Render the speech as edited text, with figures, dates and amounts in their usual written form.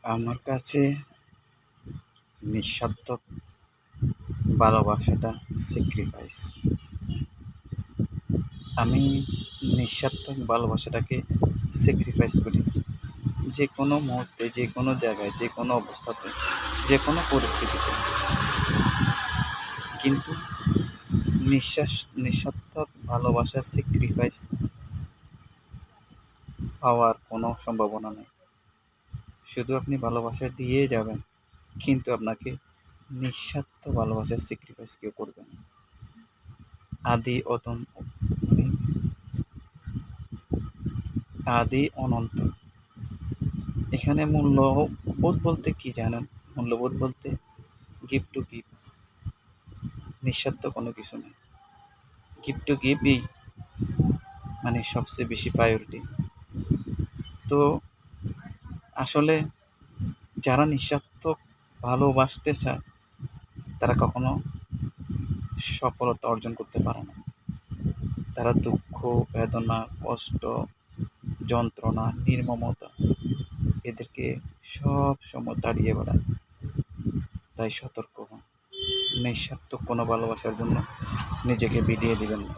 আমার কাছে নিঃস্বার্থ ভালোবাসাটা স্যাক্রিফাইস। আমি নিঃস্বার্থ ভালোবাসাটাকে স্যাক্রিফাইস করি। যে কোনো মুহূর্তে, যে কোনো জায়গায়, যে কোনো অবস্থাতে, যে কোনো পরিস্থিতিতে। কিন্তু নিঃস্বার্থ ভালোবাসার স্যাক্রিফাইস পাওয়ার কোনো সম্ভাবনা নেই। শুধু আপনি ভালোবাসা দিয়ে যাবেন, কিন্তু আপনাকে নিঃস্বার্থ ভালোবাসার স্যাক্রিফাইস কেউ করবে না। মানে আদি অনন্ত। এখানে মূল্যবোধ বলতে কি জানেন? মূল্যবোধ বলতে গিভ টু গিভ, নিঃস্বার্থ কোনো কিছু নেই। গিভ টু গিভই মানে সবচেয়ে বেশি প্রায়োরিটি। তো আসলে যারা নিঃস্বার্থ ভালোবাসতে চায় তারা কখনো সফলতা অর্জন করতে পারে না। তারা দুঃখ, বেদনা, কষ্ট, যন্ত্রণা, নির্মমতা এদেরকে সব সময় তাড়িয়ে বেড়ায়। তাই সতর্ক হন, নিঃস্বার্থ কোনো ভালোবাসার জন্য নিজেকে বিলিয়ে দিবেন না।